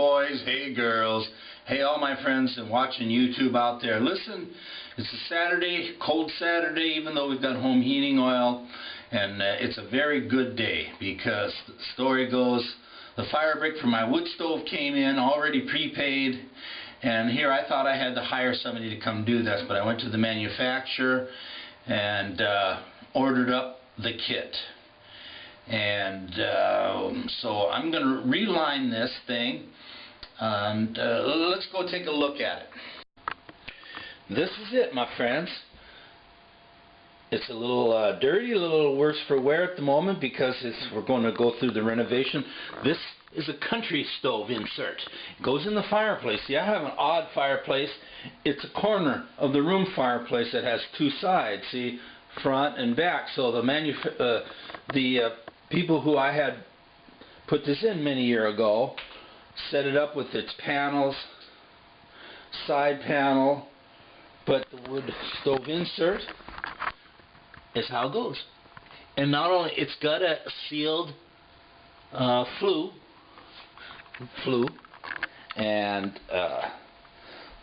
boys, hey girls, hey all my friends and watching YouTube out there. Listen, it's a Saturday, cold Saturday, even though we've got home heating oil, and it's a very good day because the story goes, the fire brick for my wood stove came in already prepaid, and here I thought I had to hire somebody to come do this, but I went to the manufacturer and ordered up the kit. And so I'm going to reline this thing, and let's go take a look at it. This is it, my friends. It's a little dirty, a little worse for wear at the moment because we're going to go through the renovation. This is a country stove insert. It goes in the fireplace. See, I have an odd fireplace. It's a corner of the room fireplace that has two sides, see, front and back. So the people who I had put this in many years ago set it up with its panels, side panel, but the wood stove insert is how it goes. And not only, it's got a sealed flue, and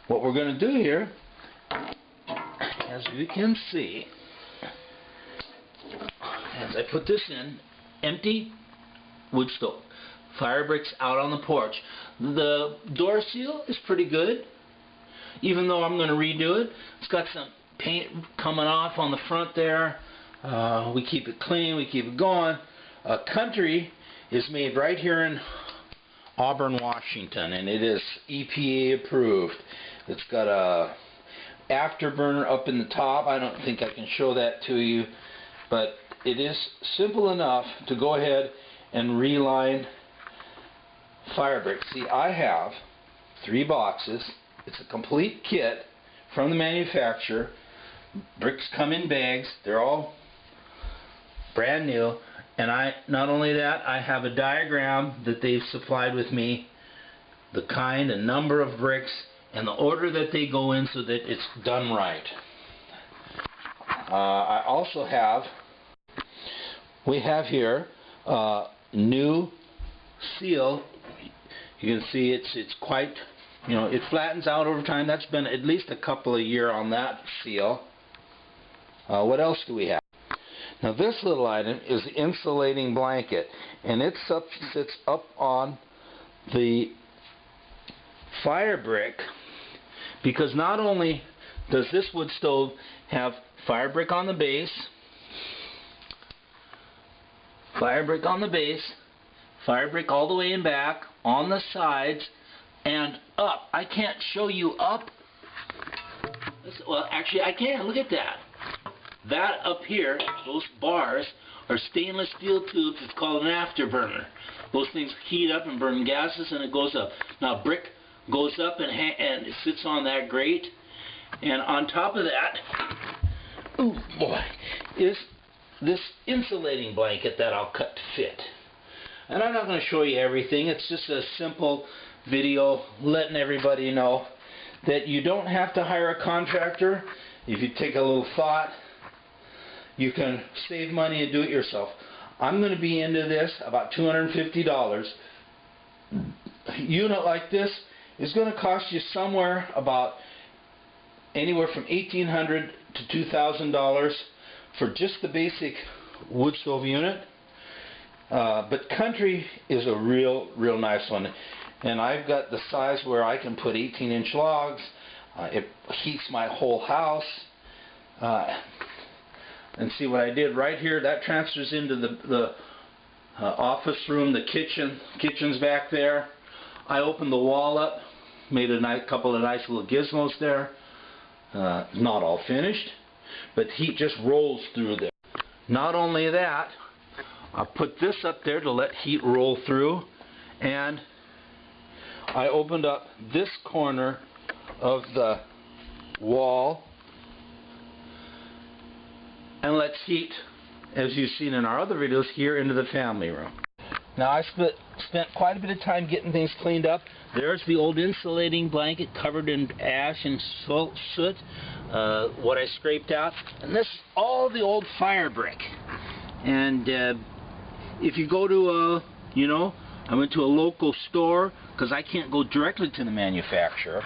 what we're going to do here, as you can see, as I put this in, empty wood stove, fire bricks out on the porch. The door seal is pretty good, even though I'm going to redo it. It's got some paint coming off on the front there. We keep it clean, we keep it going. Country is made right here in Auburn, Washington, and it is EPA approved. It's got a afterburner up in the top. I don't think I can show that to you, but it is simple enough to go ahead and reline fire bricks. See, I have 3 boxes. It's a complete kit from the manufacturer. Bricks come in bags. They're all brand new. And not only that, I have a diagram that they've supplied with me, the kind and number of bricks and the order that they go in so that it's done right. I also have, we have here new seal. You can see it's quite, you know, it flattens out over time. That's been at least a couple of years on that seal. What else do we have? Now this little item is the insulating blanket, and it sits up on the fire brick, because not only does this wood stove have fire brick on the base, fire brick on the base, fire brick all the way in back, on the sides, and up. I can't show you up. Well, actually I can. Look at that. That up here, those bars, are stainless steel tubes. It's called an afterburner. Those things heat up and burn gases, and it goes up. Now brick goes up and it sits on that grate, and on top of that, ooh boy, is this insulating blanket that I'll cut to fit. And I'm not going to show you everything. It's just a simple video letting everybody know that you don't have to hire a contractor. If you take a little thought, you can save money and do it yourself. I'm going to be into this about $250. A unit like this is going to cost you somewhere about anywhere from $1,800 to $2,000 for just the basic wood stove unit. But country is a real nice one, and I've got the size where I can put 18-inch logs. It heats my whole house. And see what I did right here, that transfers into the office room, the kitchen. Kitchen's back there. I opened the wall up, made a couple of nice little gizmos there. Not all finished, but heat just rolls through there. Not only that, I put this up there to let heat roll through, and I opened up this corner of the wall and lets heat, as you've seen in our other videos, here into the family room. Now I spent quite a bit of time getting things cleaned up. There's the old insulating blanket covered in ash and soot, what I scraped out, and this is all the old fire brick. And if you go to I went to a local store because I can't go directly to the manufacturer.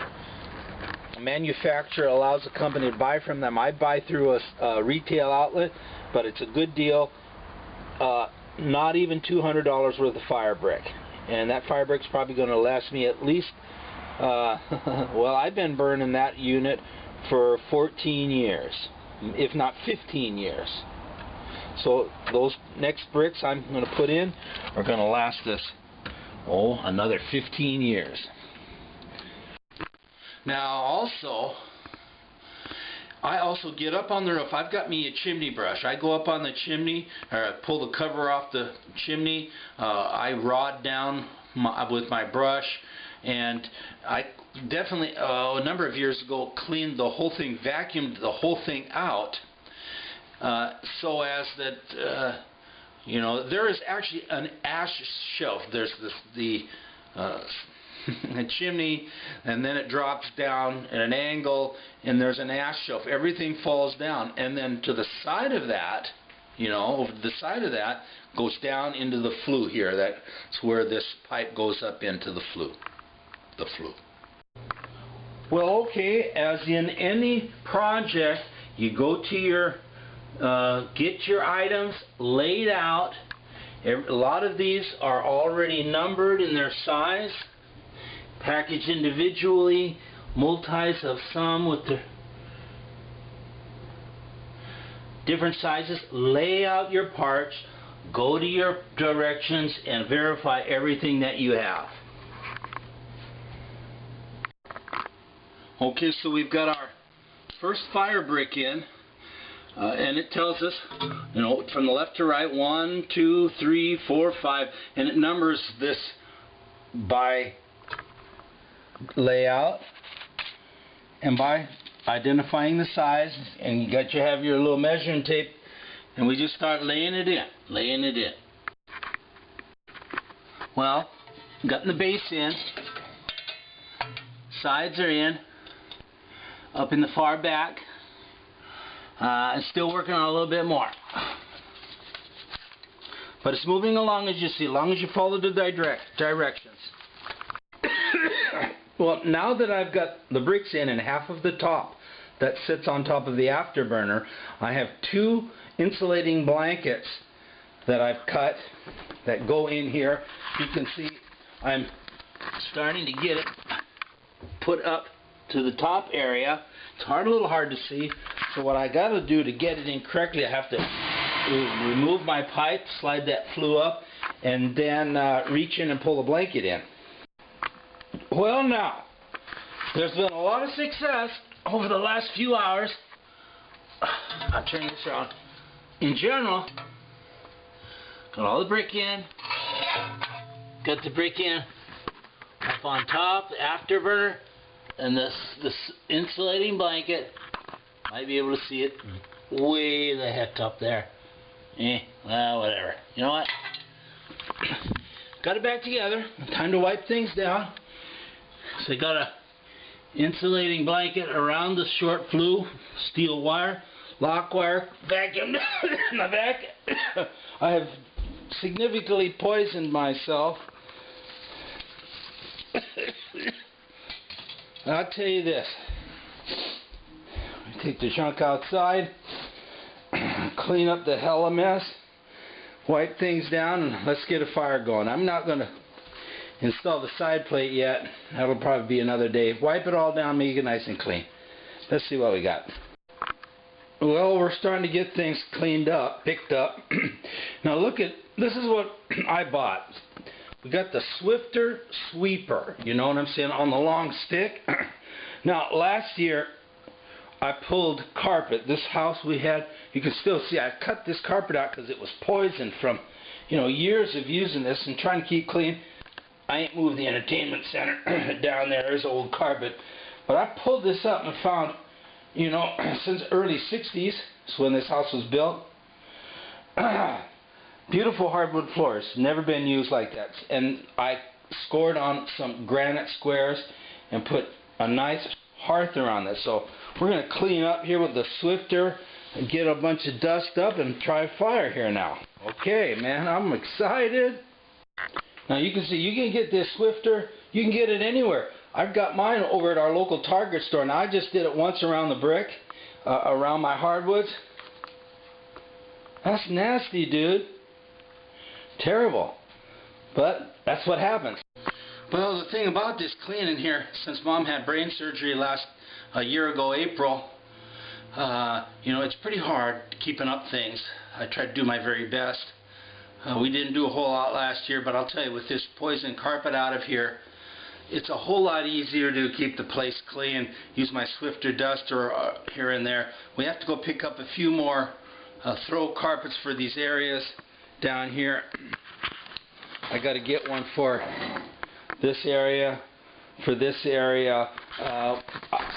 The manufacturer allows the company to buy from them. I buy through a retail outlet, but it's a good deal. Not even $200 worth of fire brick. And that fire brick's probably going to last me at least, well, I've been burning that unit for 14 years, if not 15 years. So those next bricks I'm going to put in are going to last us, another 15 years. Now also, I also get up on the roof. I've got me a chimney brush. I go up on the chimney, or I pull the cover off the chimney. I rod down with my brush, and I definitely, a number of years ago, cleaned the whole thing, vacuumed the whole thing out, so as that, you know, there is actually an ash shelf. There's the chimney, and then it drops down at an angle, and there's an ash shelf. Everything falls down, and then to the side of that, you know, over the side of that goes down into the flue here. That's where this pipe goes up into the flue. Well, okay, as in any project, you go to your get your items laid out. A lot of these are already numbered in their size, packaged individually, multis of some with the different sizes. Lay out your parts, go to your directions, and verify everything that you have. Okay, so we've got our first fire brick in, and it tells us, you know, from the left to right, 1, 2, 3, 4, 5, and it numbers this by layout and by identifying the size, and you have your little measuring tape, and we just start laying it in. Well, gotten the base in, sides are in, up in the far back, and still working on a little bit more, but it's moving along, as you see, as long as you follow the directions. Well, now that I've got the bricks in and half of the top that sits on top of the afterburner, I have 2 insulating blankets that I've cut that go in here. You can see I'm starting to get it put up to the top area. It's a little hard to see, so what I got to do to get it in correctly, I have to remove my pipe, slide that flue up, and then reach in and pull the blanket in. Well, now, there's been a lot of success over the last few hours. I'll turn this around. In general, got all the brick in, got the brick in up on top, the afterburner, and this insulating blanket. Might be able to see it way the heck up there. Well, whatever. You know what? Got it back together. Time to wipe things down. So I got a insulating blanket around the short flue, steel wire, lock wire, vacuum in the back. I have significantly poisoned myself. I'll tell you this. Take the junk outside, clean up the hell of a mess, wipe things down, and let's get a fire going. I'm not going to install the side plate yet. That'll probably be another day. Wipe it all down, make it nice and clean. Let's see what we got. Well, we're starting to get things cleaned up, picked up. Now look at, this is what I bought. We got the Swifter sweeper, you know what I'm saying, on the long stick. Now last year I pulled carpet. This house we had, you can still see I cut this carpet out because it was poisoned from, you know, years of using this and trying to keep clean. I ain't moved the entertainment center down there. There's old carpet. But I pulled this up and found, you know, since early 60s is when this house was built. Beautiful hardwood floors. Never been used like that. And I scored on some granite squares and put a nice hearth around this. So we're going to clean up here with the Swifter and get a bunch of dust up and try fire here now. Okay, man, I'm excited. Now you can see, you can get this Swifter, you can get it anywhere. I've got mine over at our local Target store. Now I just did it once around the brick, around my hardwoods. That's nasty, dude. Terrible. But that's what happens. Well, the thing about this cleaning here, since Mom had brain surgery a year ago, April, you know, it's pretty hard keeping up things. I tried to do my very best. We didn't do a whole lot last year, but I'll tell you, with this poison carpet out of here, it's a whole lot easier to keep the place clean. Use my Swifter duster here and there. We have to go pick up a few more throw carpets for these areas down here. I got to get one for this area, for this area.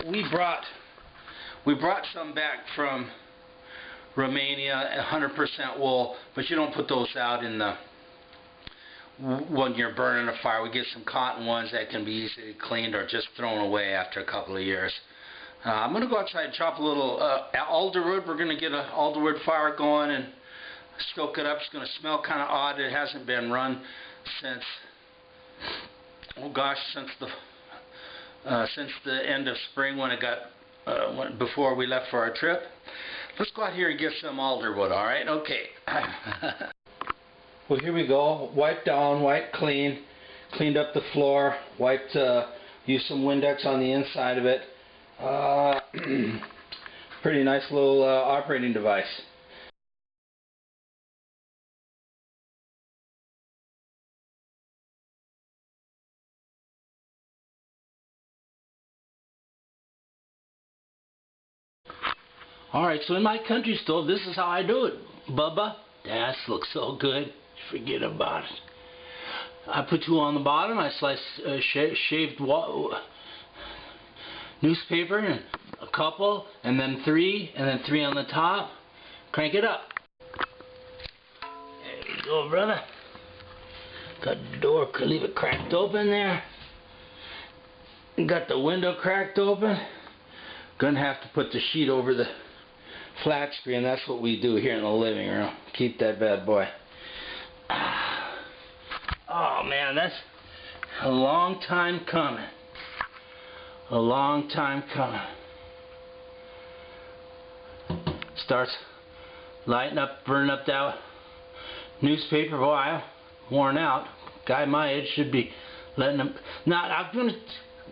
We brought some back from Romania, 100% wool, but you don't put those out in the when you're burning a fire. We get some cotton ones that can be easily cleaned or just thrown away after a couple of years. I'm going to go outside and chop a little alderwood. We're going to get an alderwood fire going and stoke it up. It's going to smell kind of odd. It hasn't been run since, oh gosh, since the end of spring when it got before we left for our trip. Let's go out here and get some alderwood. All right, okay. Well, here we go. Wiped down, wiped clean, cleaned up the floor, wiped, used some Windex on the inside of it. Pretty nice little operating device. Alright, so in my country stove, this is how I do it. Bubba, that looks so good. Forget about it. I put two on the bottom. I slice shaved newspaper, and a couple, and then three on the top. Crank it up. There you go, brother. Got the door, could leave it cracked open there. Got the window cracked open. Gonna have to put the sheet over the flat screen. That's what we do here in the living room. Keep that bad boy. Oh man, that's a long time coming. A long time coming. Starts lighting up, burning up that newspaper. Boy, I'm worn out. Guy my age should be letting them. Now, I'm going to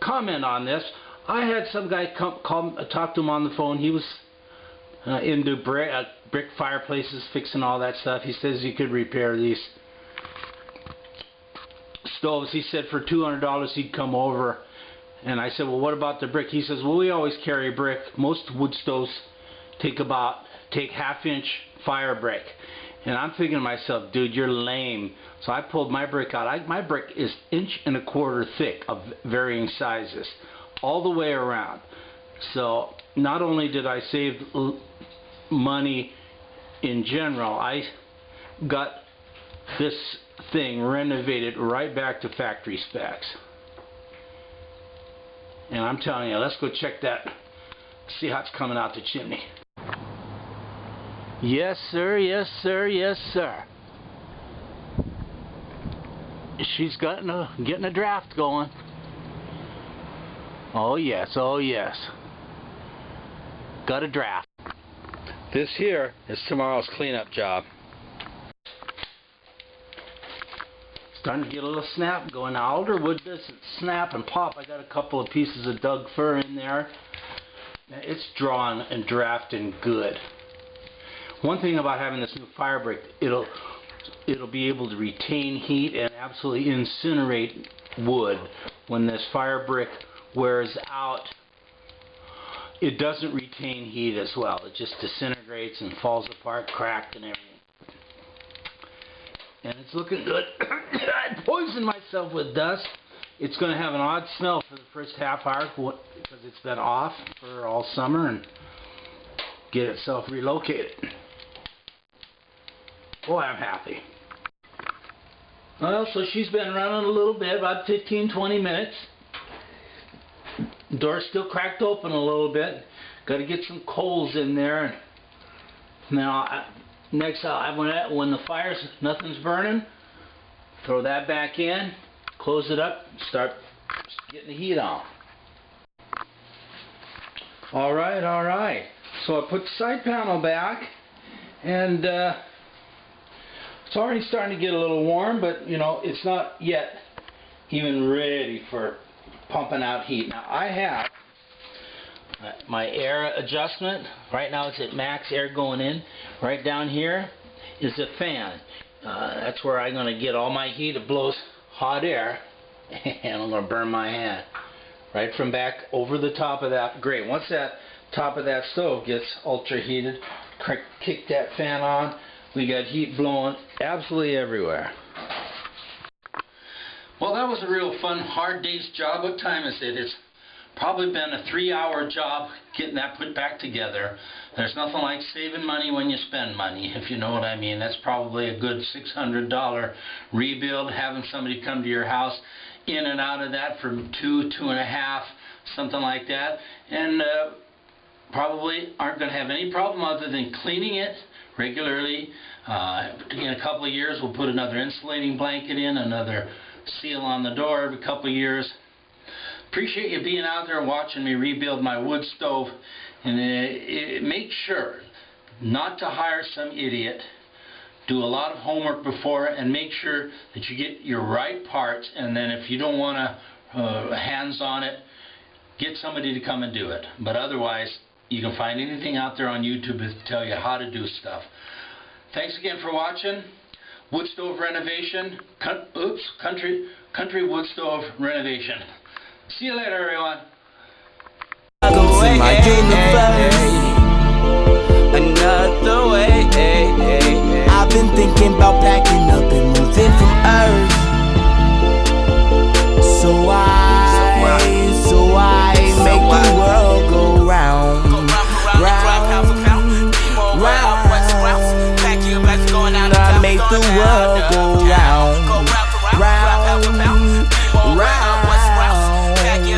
comment on this. I had some guy talk to him on the phone. He was into brick fireplaces, fixing all that stuff. He says you could repair these stoves. He said for $200 he'd come over. And I said, well, what about the brick? He says, well, we always carry brick. Most wood stoves take half-inch fire brick. And I'm thinking to myself, dude, you're lame. So I pulled my brick out. My brick is 1.25 inches thick of varying sizes, all the way around. So not only did I save money in general, I got this thing renovated right back to factory specs. And I'm telling you, let's go check that, see how it's coming out the chimney. Yes, sir, yes, sir, yes, sir. She's getting a draft going. Oh, yes, oh, yes. Got a draft. This here is tomorrow's cleanup job. Starting to get a little snap going. Now, alderwood doesn't snap and pop. I got a couple of pieces of Doug fir in there. It's drawn and drafting good. One thing about having this new fire brick, it'll be able to retain heat and absolutely incinerate wood. When this fire brick wears out, it doesn't retain heat as well. It just disintegrates and falls apart, cracked and everything. And it's looking good. I poisoned myself with dust. It's going to have an odd smell for the first half hour because it's been off for all summer and get itself relocated. Boy, I'm happy. Well, so she's been running a little bit, about 15-20 minutes. Door's still cracked open a little bit. Got to get some coals in there. And now, when the fire's, nothing's burning, Throw that back in, close it up, start getting the heat on. Alright, alright. So I put the side panel back, and it's already starting to get a little warm, but you know, it's not yet even ready for pumping out heat. Now I have my air adjustment. Right now it's at max air going in. Right down here is a fan. That's where I'm going to get all my heat. It blows hot air, and I'm going to burn my hand right from back over the top of that grate. Once that top of that stove gets ultra heated, kick that fan on. We got heat blowing absolutely everywhere. Well, that was a real fun, hard day's job. What time is it? It's probably been a 3-hour job getting that put back together. There's nothing like saving money when you spend money, if you know what I mean. That's probably a good $600 rebuild, having somebody come to your house in and out of that for two and a half, something like that. And probably aren't going to have any problem other than cleaning it regularly. In a couple of years we'll put another insulating blanket in, another seal on the door every couple of years. Appreciate you being out there watching me rebuild my wood stove, and make sure not to hire some idiot. Do a lot of homework before, and make sure that you get your right parts, and then if you don't want to hands on it, get somebody to come and do it. But otherwise, you can find anything out there on YouTube to tell you how to do stuff. Thanks again for watching. Wood stove renovation. Country wood stove renovation. See you later, everyone. My another way. I've been thinking about packing up and moving from Earth. So I make the world go round, round, round. I make the world